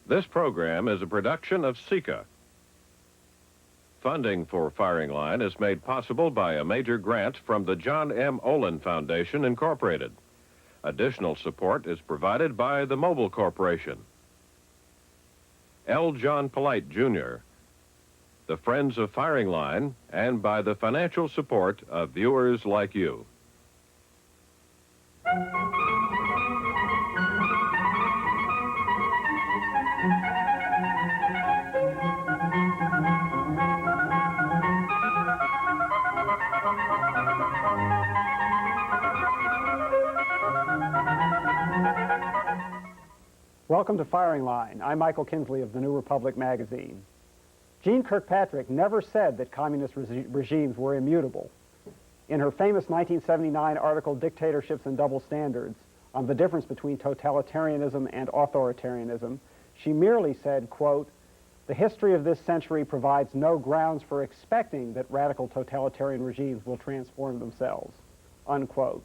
This program is a production of SICA. Funding for Firing Line is made possible by a major grant from the John M. Olin Foundation, Incorporated. Additional support is provided by the Mobile Corporation, L. John Polite, Jr., the Friends of Firing Line, and by the financial support of viewers like you. Welcome to Firing Line. I'm Michael Kinsley of the New Republic magazine. Jeane Kirkpatrick never said that communist regimes were immutable. In her famous 1979 article, Dictatorships and Double Standards, on the difference between totalitarianism and authoritarianism, she merely said, quote, "The history of this century provides no grounds for expecting that radical totalitarian regimes will transform themselves," unquote.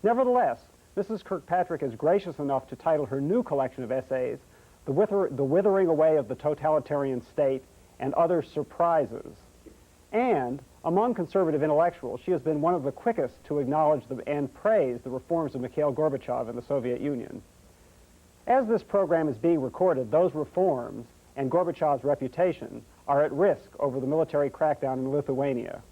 Nevertheless, Mrs. Kirkpatrick is gracious enough to title her new collection of essays, The Withering Away of the Totalitarian State and Other Surprises. And among conservative intellectuals, she has been one of the quickest to acknowledge and praise the reforms of Mikhail Gorbachev in the Soviet Union. As this program is being recorded, those reforms and Gorbachev's reputation are at risk over the military crackdown in Lithuania.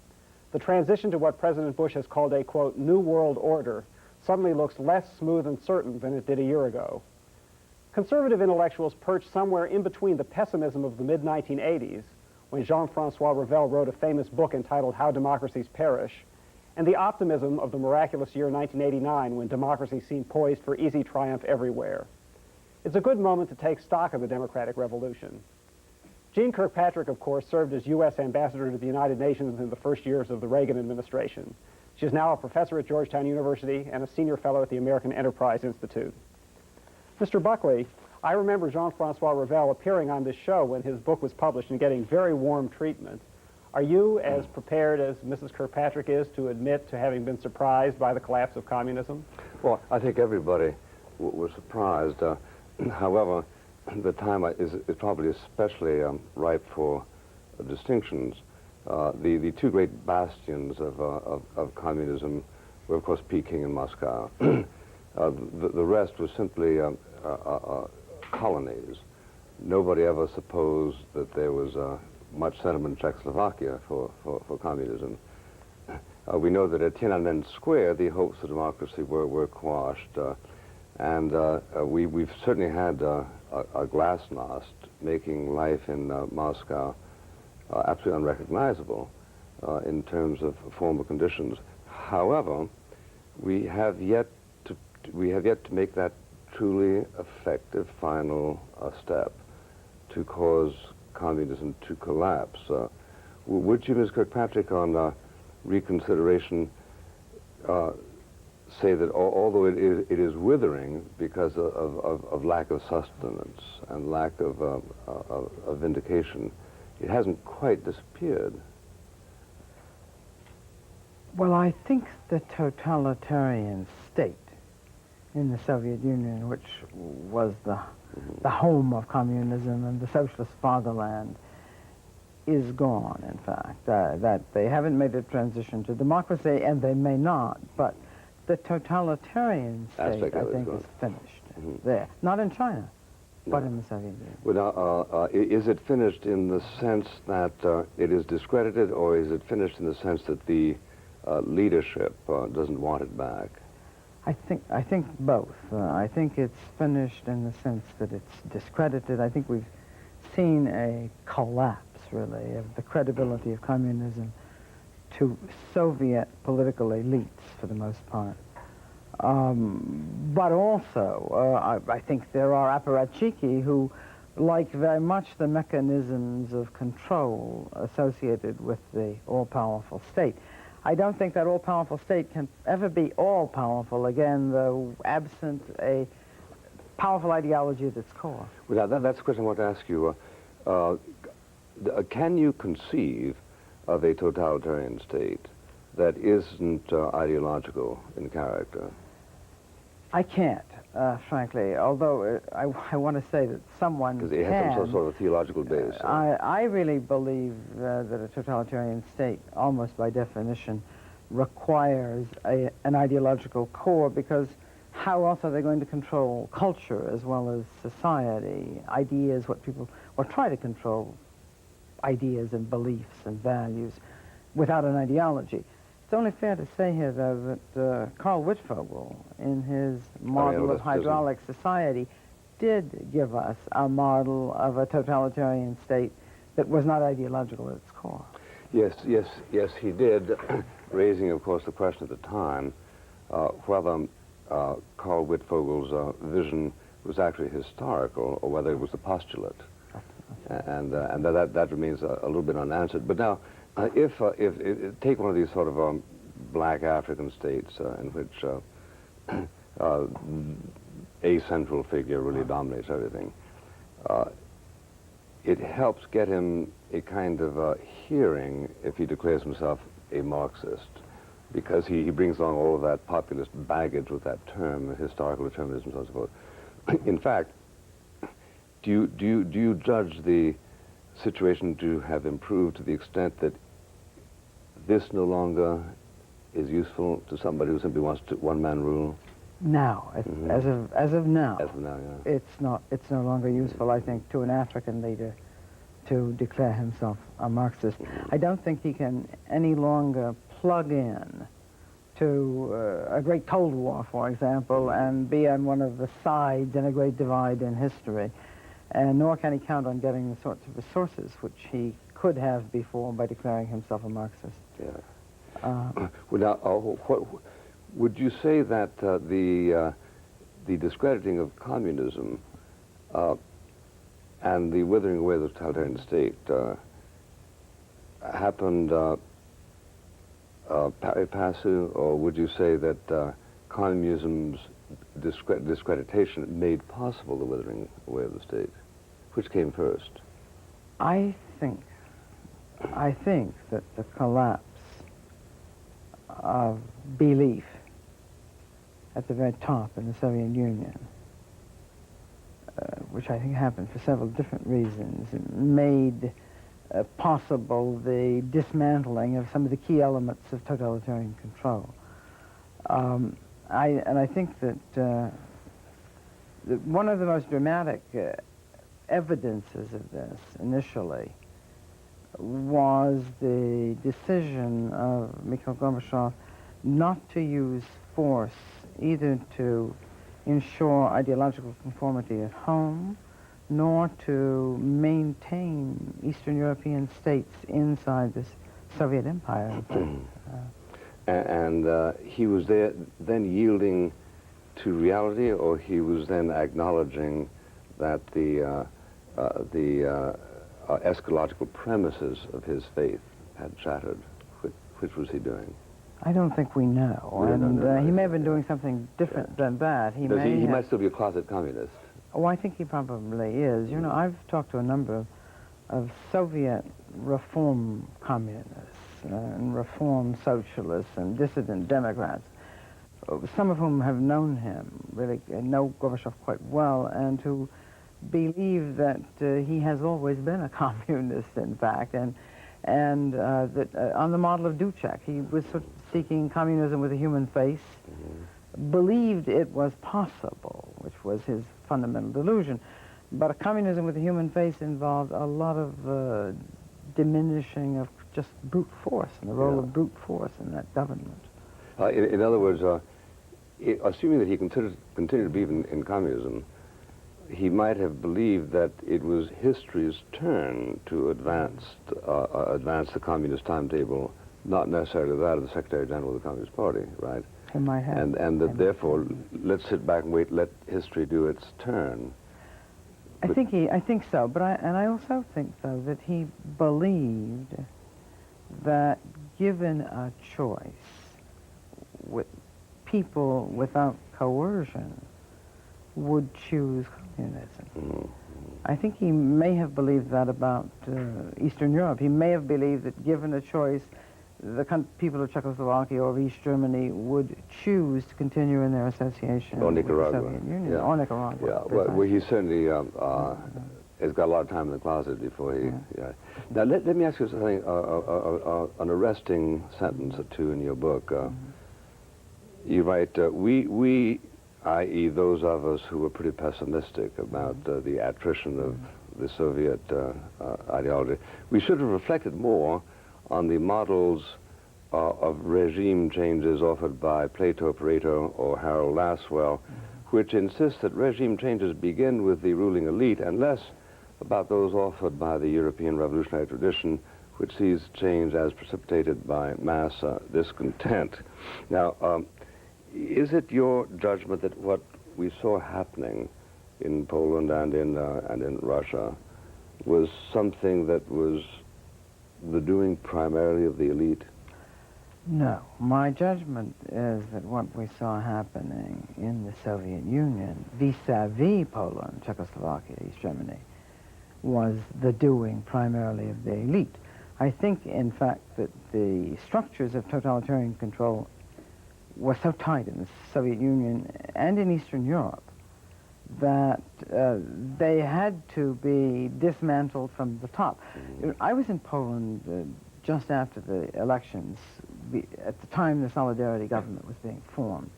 The transition to what President Bush has called a, quote, new world order suddenly looks less smooth and certain than it did a year ago. Conservative intellectuals perch somewhere in between the pessimism of the mid-1980s, when Jean-Francois Revel wrote a famous book entitled How Democracies Perish, and the optimism of the miraculous year 1989, when democracy seemed poised for easy triumph everywhere. It's a good moment to take stock of the democratic revolution. Jeane Kirkpatrick, of course, served as U.S. ambassador to the United Nations in the first years of the Reagan administration. She is now a professor at Georgetown University and a senior fellow at the American Enterprise Institute. Mr. Buckley, I remember Jean-Francois Revel appearing on this show when his book was published and getting very warm treatment. Are you as prepared as Mrs. Kirkpatrick is to admit to having been surprised by the collapse of communism? Well, I think everybody was surprised. However, the time is probably especially ripe for distinctions. The two great bastions of communism were, of course, Peking and Moscow. The rest was simply colonies. Nobody ever supposed that there was much sentiment in Czechoslovakia for communism. We know that at Tiananmen Square, the hopes of democracy were quashed, and we've certainly had a glasnost making life in Moscow absolutely unrecognizable in terms of formal conditions. However, we have yet to make that truly effective final step to cause communism to collapse. Would you, Ms. Kirkpatrick, on reconsideration, say that although it is withering because of lack of sustenance and lack of vindication, it hasn't quite disappeared? Well, I think the totalitarian state in the Soviet Union, which was the home of communism and the socialist fatherland, is gone, in fact. That they haven't made a transition to democracy, and they may not, but the totalitarian state, I think, is finished there. Not in China, but in the Soviet Union. Well, is it finished in the sense that it is discredited, or is it finished in the sense that the leadership doesn't want it back? I think both. I think it's finished in the sense that it's discredited. I think we've seen a collapse, really, of the credibility of communism to Soviet political elites, for the most part. But also, I think there are apparatchiki who like very much the mechanisms of control associated with the all-powerful state. I don't think that all-powerful state can ever be all-powerful, again, though absent a powerful ideology at its core. Well, that's a question I want to ask you. Can you conceive of a totalitarian state that isn't ideological in character? I can't. frankly, although I want to say that someone Because it has some sort of theological base. I really believe that a totalitarian state, almost by definition, requires an ideological core, because how else are they going to control culture as well as society, ideas, or try to control ideas and beliefs and values without an ideology? It's only fair to say here, though, that Karl Wittfogel, in his model of hydraulic society, did give us a model of a totalitarian state that was not ideological at its core. Yes, he did, raising, of course, the question at the time whether Karl Wittfogel's vision was actually historical or whether it was a postulate. And that remains a little bit unanswered. But now, if take one of these sort of black African states in which a central figure really dominates everything, it helps get him a kind of hearing if he declares himself a Marxist, because he brings along all of that populist baggage with that term, historical determinism, so on and so forth. In fact, do you judge the situation to have improved to the extent that this no longer is useful to somebody who simply wants to one-man rule? Now, as of now, yeah. It's no longer useful, I think, to an African leader to declare himself a Marxist. I don't think he can any longer plug in to a great Cold War, for example, and be on one of the sides in a great divide in history, and nor can he count on getting the sorts of resources which he could have before by declaring himself a Marxist. Yeah. Would you say that the discrediting of communism and the withering away of the totalitarian state happened pari passu, or would you say that communism's discreditation made possible the withering away of the state? Which came first? I think that the collapse of belief at the very top in the Soviet Union, which I think happened for several different reasons, made possible the dismantling of some of the key elements of totalitarian control. I think that one of the most dramatic evidences of this initially was the decision of Mikhail Gorbachev not to use force either to ensure ideological conformity at home, nor to maintain Eastern European states inside this Soviet empire. And he was then yielding to reality, or he was then acknowledging that the eschatological premises of his faith had shattered? Which was he doing? I don't think we know. He may have been doing something different than that. He might still be a closet communist. Oh, I think he probably is. You know, I've talked to a number of Soviet reform communists and reform socialists and dissident Democrats, some of whom have known him, really know Gorbachev quite well, and who believe that he has always been a communist, in fact, and that on the model of Dubcek, he was sort of seeking communism with a human face, believed it was possible, which was his fundamental delusion, but a communism with a human face involved a lot of diminishing of just brute force and the role of brute force in that government. In other words, assuming that he continued to believe in communism, he might have believed that it was history's turn to advance the communist timetable, not necessarily that of the Secretary General of the Communist Party, right? He might have. And that therefore, let's sit back and wait, let history do its turn. I think so, but I also think, though, that he believed that given a choice, with people without coercion would choose communism. I think he may have believed that about Eastern Europe. He may have believed that given a choice, the people of Czechoslovakia or of East Germany would choose to continue in their association Or with the Nicaragua. Soviet Union, Yeah. or Nicaragua. Yeah, well, he certainly has got a lot of time in the closet before he... Yeah. Now, let me ask you something, an arresting sentence or two in your book. You write, we, i.e. those of us who were pretty pessimistic about the attrition of the Soviet ideology, we should have reflected more on the models of regime changes offered by Plato Pareto or Harold Lasswell, which insist that regime changes begin with the ruling elite and less about those offered by the European revolutionary tradition, which sees change as precipitated by mass discontent. Now, is it your judgment that what we saw happening in Poland and in Russia was something that was the doing primarily of the elite? No. My judgment is that what we saw happening in the Soviet Union, vis-a-vis Poland, Czechoslovakia, East Germany, was the doing primarily of the elite. I think, in fact, that the structures of totalitarian control were so tight in the Soviet Union and in Eastern Europe that they had to be dismantled from the top. I was in Poland just after the elections, at the time the Solidarity government was being formed,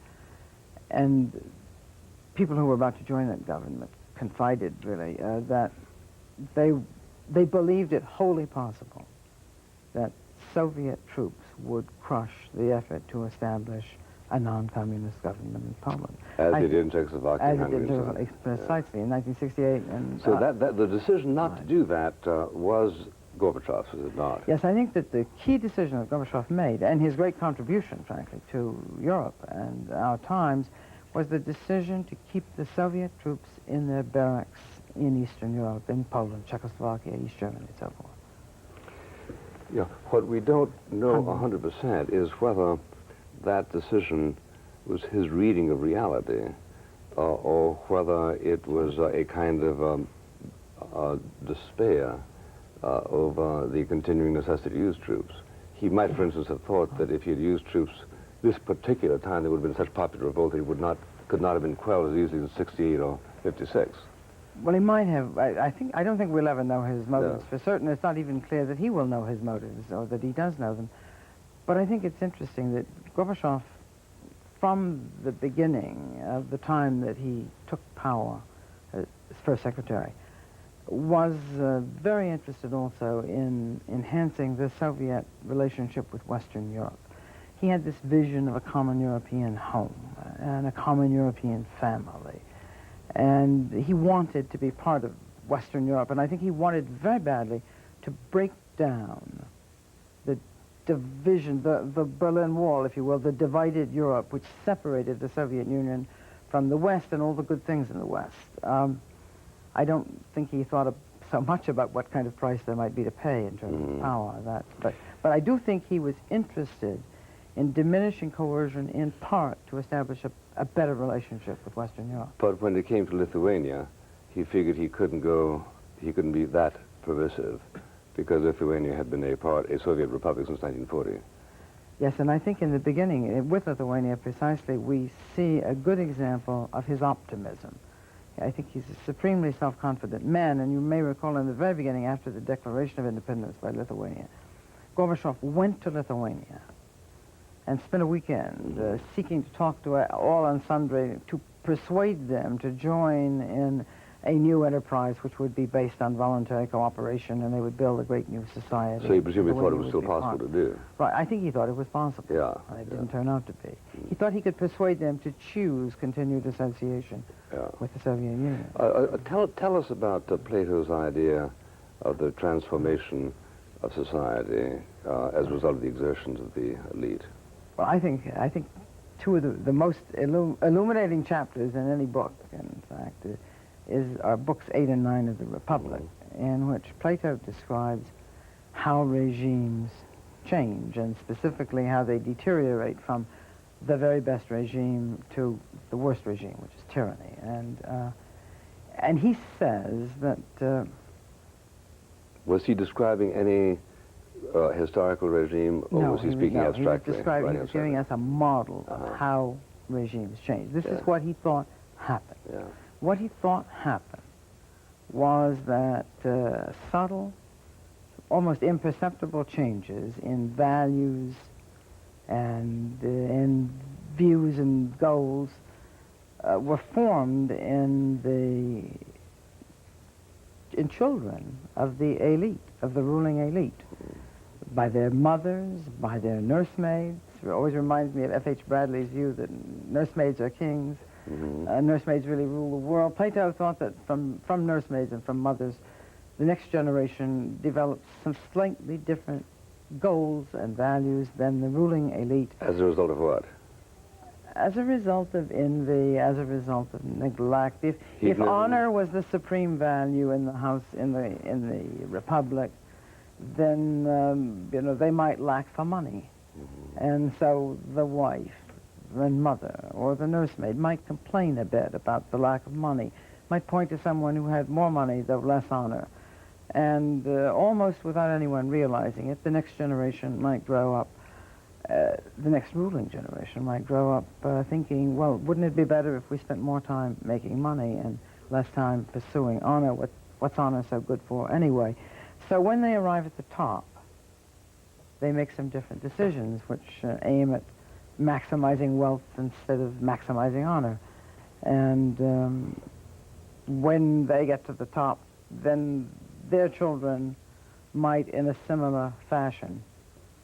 and people who were about to join that government confided, really, that they believed it wholly possible that Soviet troops would crush the effort to establish a non-communist government in Poland. As they did in Czechoslovakia and As it did Hungary. precisely in 1968. And, so the decision not to do that was Gorbachev's, was it not? Yes, I think that the key decision that Gorbachev made, and his great contribution, frankly, to Europe and our times, was the decision to keep the Soviet troops in their barracks in Eastern Europe, in Poland, Czechoslovakia, East Germany, and so forth. Yeah, what we don't know 100% is whether that decision was his reading of reality, or whether it was a kind of despair over the continuing necessity to use troops. He might, for instance, have thought that if he had used troops this particular time, there would have been such popular revolt that it could not have been quelled as easily as 68 or 56. Well, he might have. I don't think we'll ever know his motives. No. For certain, it's not even clear that he will know his motives, or that he does know them. But I think it's interesting that Gorbachev, from the beginning of the time that he took power as first secretary, was very interested also in enhancing the Soviet relationship with Western Europe. He had this vision of a common European home and a common European family. And he wanted to be part of Western Europe, and I think he wanted very badly to break down the division, the Berlin Wall, if you will, the divided Europe, which separated the Soviet Union from the West and all the good things in the West. I don't think he thought so much about what kind of price there might be to pay in terms of power. But I do think he was interested in diminishing coercion in part to establish a better relationship with Western Europe. But when it came to Lithuania, he figured he couldn't be that permissive, because Lithuania had been a Soviet republic since 1940. Yes, and I think in the beginning, with Lithuania precisely, we see a good example of his optimism. I think he's a supremely self-confident man, and you may recall in the very beginning, after the declaration of independence by Lithuania, Gorbachev went to Lithuania and spent a weekend seeking to talk to all and sundry to persuade them to join in a new enterprise which would be based on voluntary cooperation, and they would build a great new society. So he presumably thought it was still possible to do. Right, I think he thought it was possible. Yeah. And it didn't turn out to be. He thought he could persuade them to choose continued association with the Soviet Union. Tell us about Plato's idea of the transformation of society as a result of the exertions of the elite. Well, I think two of the most illuminating chapters in any book, in fact, are books 8 and 9 of the Republic, in which Plato describes how regimes change, and specifically how they deteriorate from the very best regime to the worst regime, which is tyranny. And he says that... Was he describing any historical regime, or was he speaking abstractly? He was giving us a model of how regimes change. This is what he thought happened. Yeah. What he thought happened was that subtle, almost imperceptible changes in values and in views and goals were formed in children of the elite, of the ruling elite, by their mothers, by their nursemaids. It always reminds me of F.H. Bradley's view that nursemaids are kings. Nursemaids really rule the world. Plato thought that from nursemaids and from mothers, the next generation develops some slightly different goals and values than the ruling elite. As a result of what? As a result of envy, as a result of neglect. If honor was the supreme value in the house, in the republic, then they might lack for money, and so the wife and mother or the nursemaid might complain a bit about the lack of money, might point to someone who had more money though less honor, and almost without anyone realizing it, the next generation might grow up. The next ruling generation might grow up thinking, well, wouldn't it be better if we spent more time making money and less time pursuing honor? What's honor so good for anyway? So when they arrive at the top, they make some different decisions which aim at maximizing wealth instead of maximizing honor. And when they get to the top, then their children might, in a similar fashion,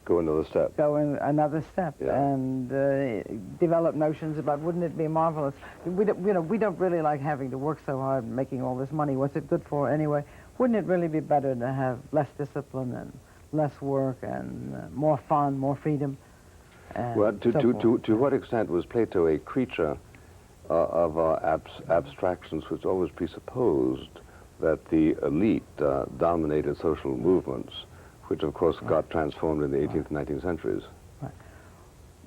Go another step. Go in another step, Yeah. and develop notions about, wouldn't it be marvelous? We don't really like having to work so hard and making all this money. What's it good for anyway? Wouldn't it really be better to have less discipline and less work and more fun, more freedom? Well, to what extent was Plato a creature of abstractions which always presupposed that the elite dominated social movements, which of course got transformed in the 18th and 19th centuries? Right.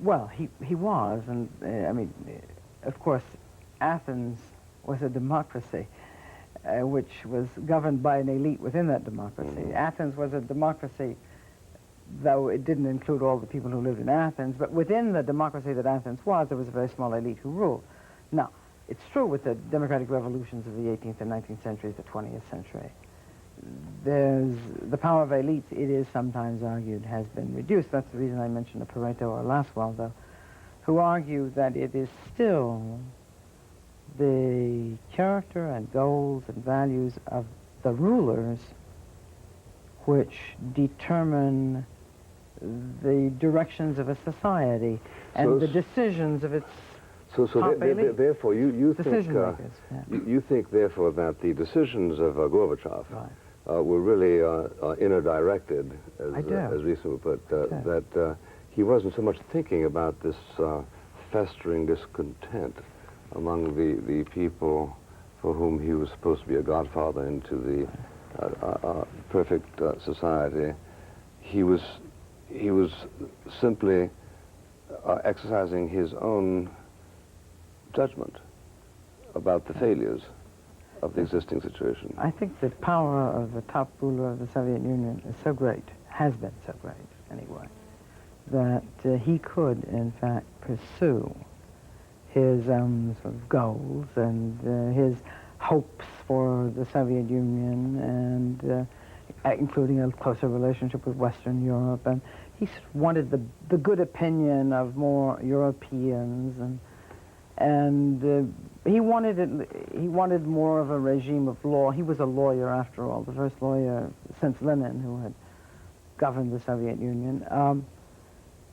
Well, he was, and I mean, of course, Athens was a democracy, which was governed by an elite within that democracy. Athens was a democracy, though it didn't include all the people who lived in Athens, but within the democracy that Athens was, there was a very small elite who ruled. Now, it's true with the democratic revolutions of the 18th and 19th centuries, the 20th century. There's the power of elites, it is sometimes argued, has been reduced. That's the reason I mentioned a Pareto or Laswell, though, who argue that it is still the character and goals and values of the rulers which determine the directions of a society and the decisions of its therefore, you think you think therefore that the decisions of Gorbachev were really inner directed, as Riesman put, that he wasn't so much thinking about this festering discontent among the people for whom he was supposed to be a godfather into the perfect society. He was simply exercising his own judgment about the failures of the existing situation. I think the power of the top ruler of the Soviet Union is so great, has been so great anyway, that he could, in fact, pursue his own sort of goals and his hopes for the Soviet Union, and including a closer relationship with Western Europe. And he wanted the good opinion of more Europeans, and he wanted more of a regime of law. He was a lawyer, after all, the first lawyer since Lenin who had governed the Soviet Union.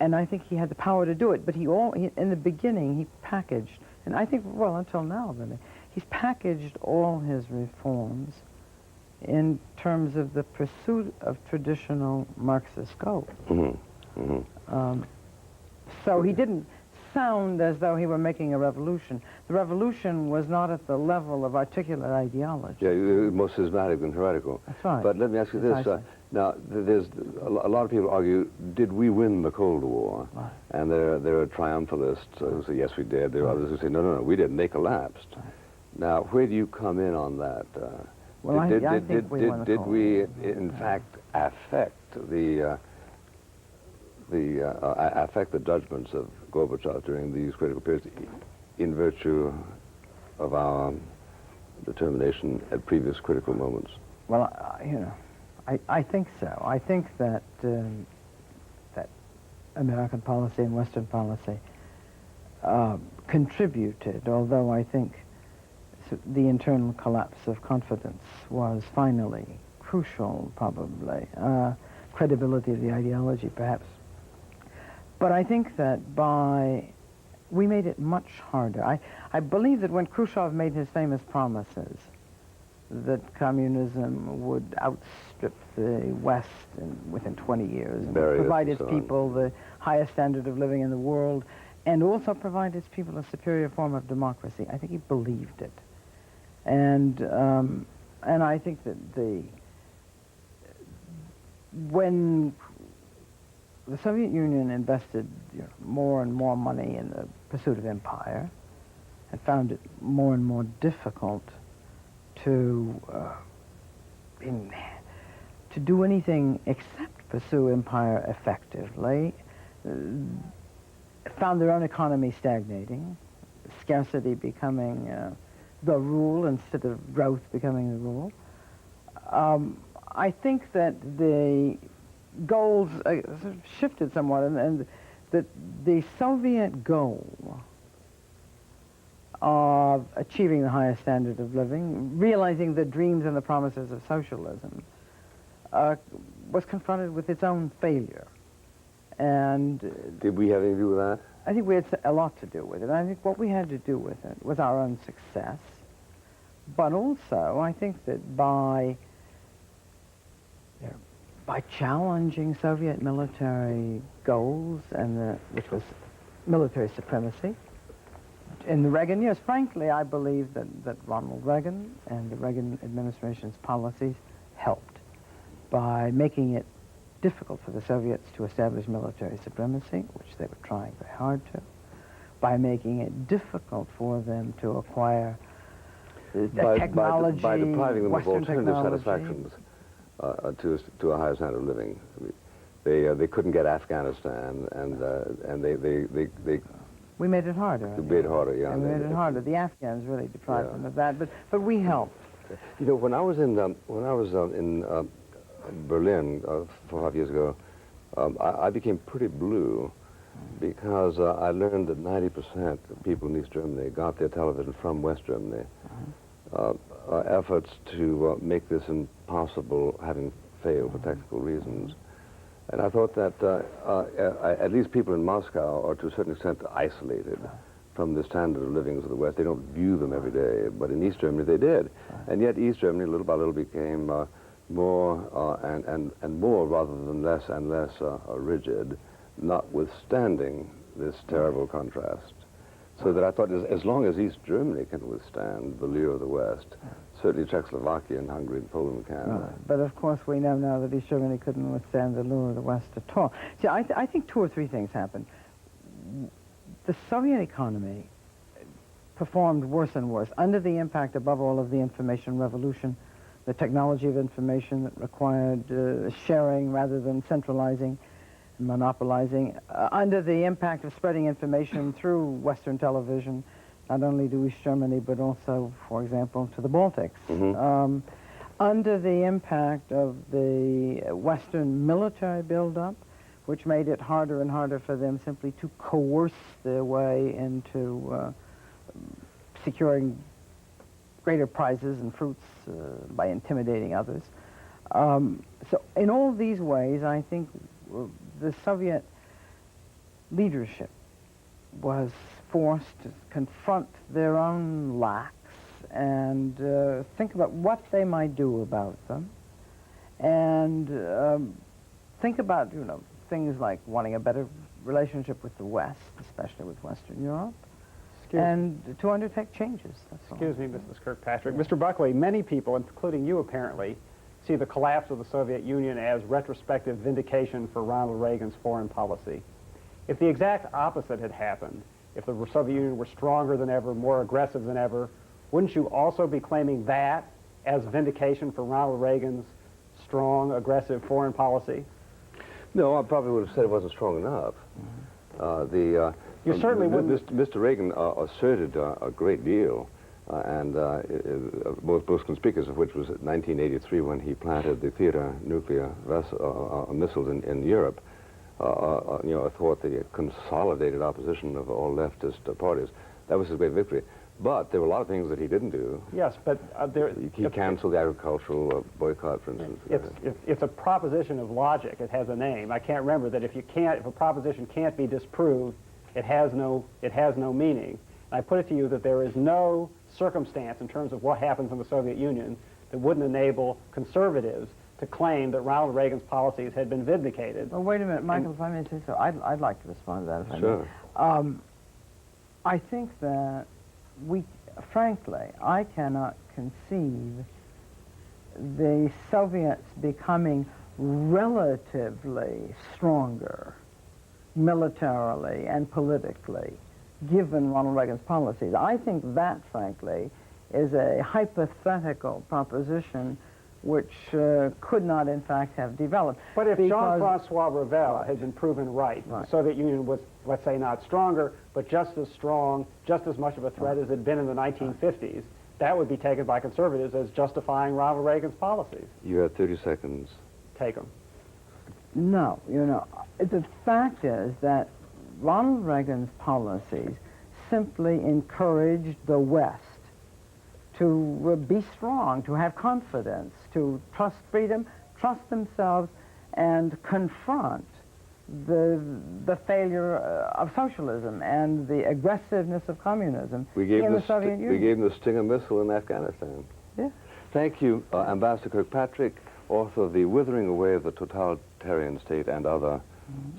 And I think he had the power to do it, but in the beginning, he packaged, and I think, well, until now, really, he's packaged all his reforms in terms of the pursuit of traditional Marxist goals. So he didn't sound as though he were making a revolution. The revolution was not at the level of articulate ideology. Yeah, more systematic than heretical. That's right. But let me ask you this. Now, there's a lot of people argue, did we win the Cold War? Right. And there are triumphalists who say, yes, we did. There are others who say, no, we didn't. They collapsed. Right. Now, where do you come in on that? Well, I think we won the did Cold we, War. in fact, affect the judgments of Gorbachev during these critical periods in virtue of our determination at previous critical moments? Well, I think so. I think that that American policy and Western policy contributed, although I think the internal collapse of confidence was finally crucial, probably. Credibility of the ideology, perhaps. But I think that we made it much harder. I believe that when Khrushchev made his famous promises that communism would outstrip the West within 20 years and provide its people the highest standard of living in the world and also provide its people a superior form of democracy, I think he believed it. And I think that when the Soviet Union invested more and more money in the pursuit of empire and found it more and more difficult to do anything except pursue empire effectively, found their own economy stagnating, scarcity becoming the rule instead of growth becoming the rule. I think that the goals sort of shifted somewhat, and that the Soviet goal of achieving the highest standard of living, realizing the dreams and the promises of socialism, was confronted with its own failure. And did we have anything to do with that? I think we had a lot to do with it. I think what we had to do with it was our own success, but also I think that by challenging Soviet military goals, which was military supremacy, in the Reagan years, frankly, I believe that Ronald Reagan and the Reagan administration's policies helped by making it difficult for the Soviets to establish military supremacy, which they were trying very hard to, by making it difficult for them to acquire technology, by depriving them Western of alternative technology. satisfactions to a higher standard of living. I mean, they couldn't get Afghanistan, and they we made it harder. made it harder. Yeah, And we made it harder. The Afghans really deprived them of that, but we helped. You know, when I was in Berlin 4 or 5 years ago, I became pretty blue because I learned that 90% of people in East Germany got their television from West Germany. Efforts to make this impossible having failed for technical reasons. And I thought that at least people in Moscow are to a certain extent isolated from the standard of living of the West. They don't view them every day, but in East Germany they did. And yet East Germany, little by little, became more and more rather than less and less rigid, notwithstanding this terrible contrast. So that I thought, as long as East Germany can withstand the lure of the West, certainly Czechoslovakia and Hungary and Poland can. Right. But of course we know now that East Germany couldn't withstand the lure of the West at all. See, I think 2 or 3 things happened. The Soviet economy performed worse and worse under the impact, above all, of the information revolution, the technology of information that required sharing rather than centralizing, monopolizing, under the impact of spreading information through Western television, not only to East Germany, but also, for example, to the Baltics. Mm-hmm. Under the impact of the Western military buildup, which made it harder and harder for them simply to coerce their way into securing greater prizes and fruits by intimidating others. So in all these ways, I think the Soviet leadership was forced to confront their own lacks and think about what they might do about them, and think about, things like wanting a better relationship with the West, especially with Western Europe, and to undertake changes. That's all. Excuse me, Mrs. Kirkpatrick. Mr. Buckley, many people, including you apparently, see the collapse of the Soviet Union as retrospective vindication for Ronald Reagan's foreign policy. If the exact opposite had happened, if the Soviet Union were stronger than ever, more aggressive than ever, wouldn't you also be claiming that as vindication for Ronald Reagan's strong, aggressive foreign policy? No, I probably would have said it wasn't strong enough. You certainly wouldn't. Mr. Reagan asserted a great deal, and most conspicuous of which was 1983 when he planted the theater nuclear missiles in Europe. Athwart the consolidated opposition of all leftist parties. That was his great victory. But there were a lot of things that he didn't do. Yes, but He canceled the agricultural boycott, for instance. It's a proposition of logic. It has a name. I can't remember that if a proposition can't be disproved, it has no meaning. And I put it to you that there is no circumstance in terms of what happens in the Soviet Union that wouldn't enable conservatives to claim that Ronald Reagan's policies had been vindicated. Well, wait a minute, Michael, if I may say so, I'd like to respond to that, if I may. Sure. I think that frankly, I cannot conceive the Soviets becoming relatively stronger militarily and politically, given Ronald Reagan's policies. I think that, frankly, is a hypothetical proposition which could not, in fact, have developed. But if Jean-Francois Revel had been proven right, the Soviet Union was, let's say, not stronger, but just as strong, just as much of a threat as it had been in the 1950s, that would be taken by conservatives as justifying Ronald Reagan's policies. You have 30 seconds. Take them. No, the fact is that Ronald Reagan's policies simply encouraged the West to be strong, to have confidence, to trust freedom, trust themselves, and confront the failure of socialism and the aggressiveness of communism in the Soviet Union. We gave them the Stinger missile in Afghanistan. Yeah. Thank you, Ambassador Kirkpatrick, author of The Withering Away of the Totalitarian State and Other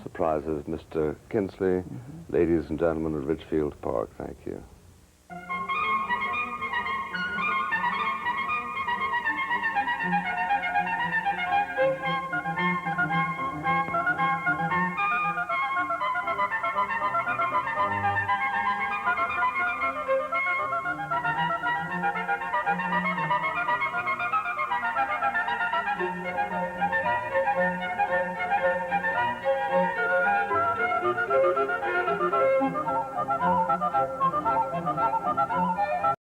Surprises. Mr. Kinsley, ladies and gentlemen of Richfield Park, thank you.